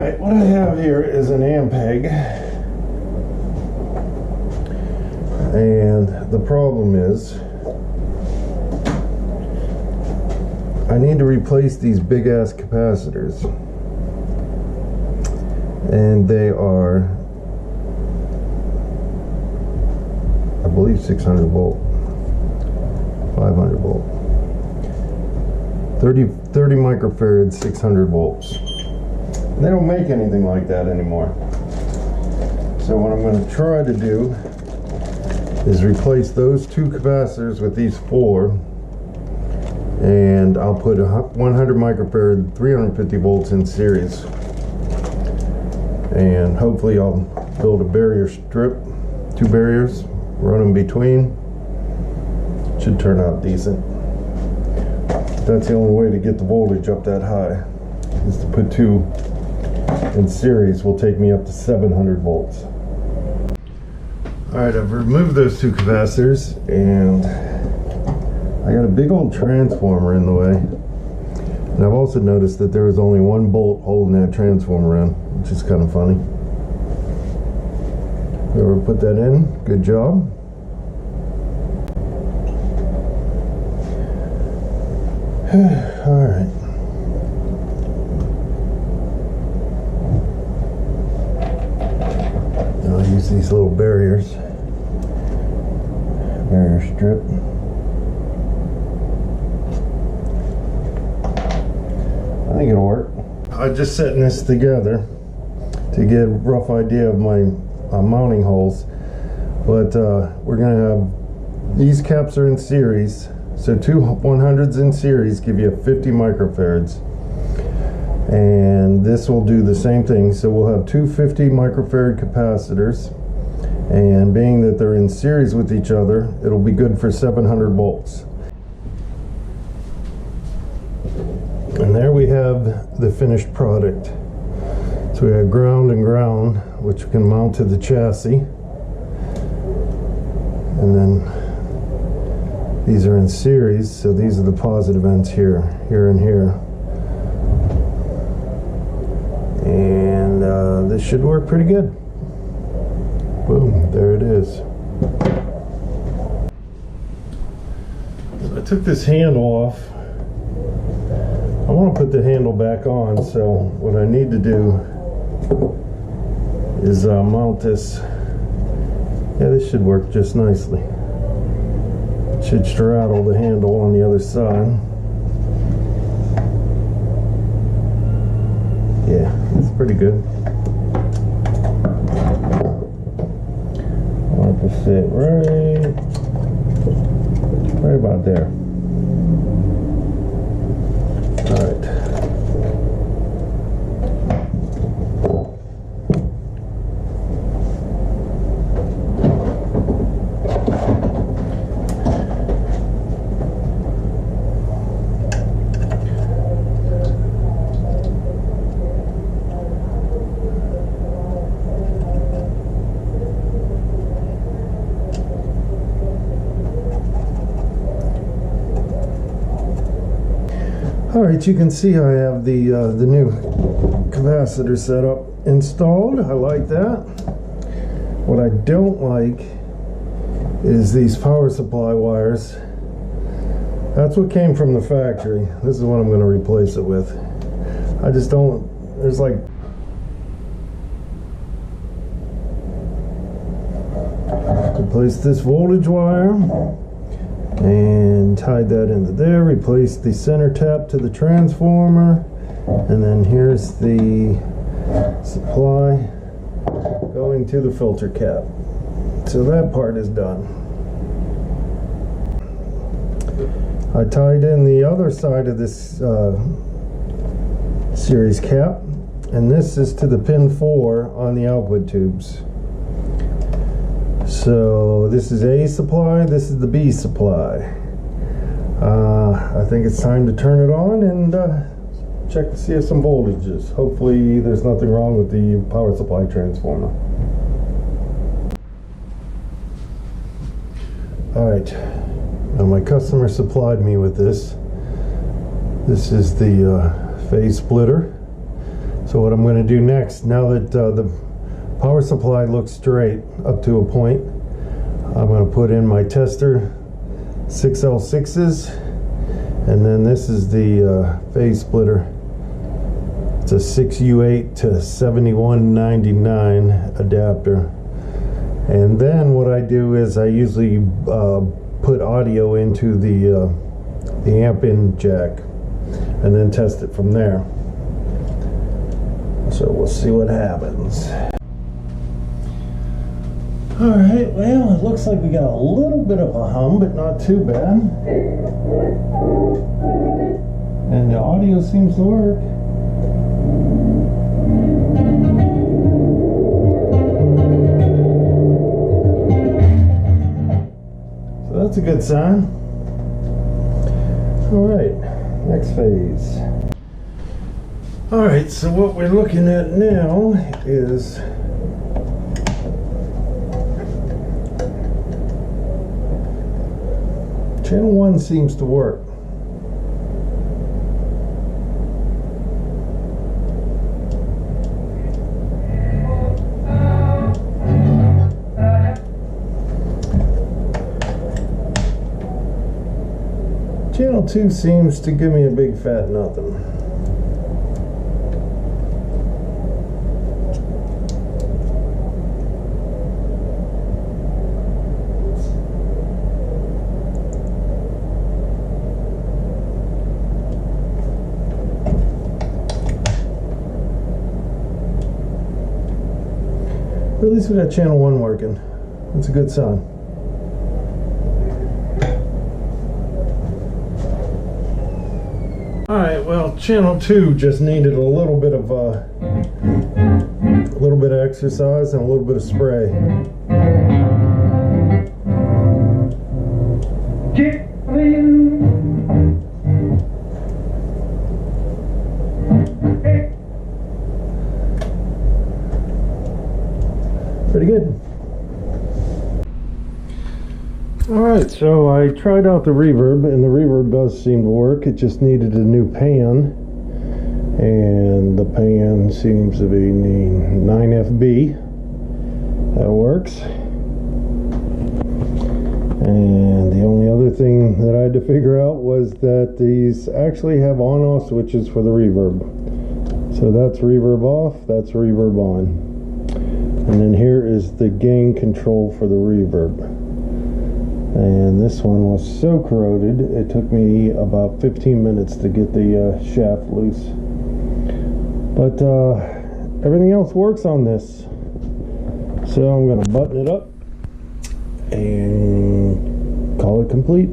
Right, what I have here is an Ampeg, and the problem is I need to replace these big ass capacitors, and they are, I believe, 600 volt, 500 volt, 30 microfarads, 600 volts. They don't make anything like that anymore. So what I'm going to try to do is replace those two capacitors with these four, and I'll put a 100 microfarad 350 volts in series, and hopefully I'll build a barrier strip, two barriers, run them between. Should turn out decent. That's the only way to get the voltage up that high, is to put two in series. Will take me up to 700 volts. Alright, I've removed those two capacitors, and I got a big old transformer in the way. And I've also noticed that there was only one bolt holding that transformer in, which is kind of funny. Whoever put that in, good job. Alright. I'll use these little barrier strip. I think it'll work. I'm just setting this together to get a rough idea of my mounting holes, but we're gonna have, these caps are in series, so two 100s in series give you 50 microfarads. And this will do the same thing. So we'll have two 50 microfarad capacitors, and being that they're in series with each other, it'll be good for 700 volts. And there we have the finished product. So we have ground and ground, which we can mount to the chassis, and then these are in series, so these are the positive ends here and here. And this should work pretty good. Boom, there it is. So I took this handle off. I want to put the handle back on, so what I need to do is mount this. Yeah, this should work just nicely. It should straddle the handle on the other side. Yeah, it's pretty good. I want it to sit right about there. All right. Alright, you can see I have the new capacitor setup installed. I like that. What I don't like is these power supply wires. That's what came from the factory. This is what I'm going to replace it with. I just don't, there's like, replace this voltage wire and tied that into there, replace the center tap to the transformer, and then here's the supply going to the filter cap. So that part is done. I tied in the other side of this series cap, and this is to the pin 4 on the output tubes. So this is A supply, this is the B supply. I think it's time to turn it on and check to see some voltages. Hopefully there's nothing wrong with the power supply transformer. Alright, now my customer supplied me with this. This is the phase splitter. So what I'm going to do next, now that the power supply looks straight up to a point, I'm going to put in my tester 6L6s, and then this is the phase splitter. It's a 6U8 to 7199 adapter. And then what I do is I usually put audio into the amp-in jack and then test it from there. So we'll see what happens. Alright, well, it looks like we got a little bit of a hum, but not too bad. And the audio seems to work. So that's a good sign. Alright, next phase. Alright, so what we're looking at now is channel 1 seems to work. Channel 2 seems to give me a big fat nothing. But at least we got channel 1 working. That's a good sign. Alright, well, channel 2 just needed a little bit of exercise and a little bit of spray. Pretty good. Alright, so I tried out the reverb, and the reverb does seem to work. It just needed a new pan, and the pan seems to be 9FB. That works. And the only other thing that I had to figure out was that these actually have on-off switches for the reverb. So that's reverb off, that's reverb on. And then here is the gain control for the reverb. And this one was so corroded, it took me about 15 minutes to get the shaft loose. But everything else works on this. So I'm going to button it up and call it complete.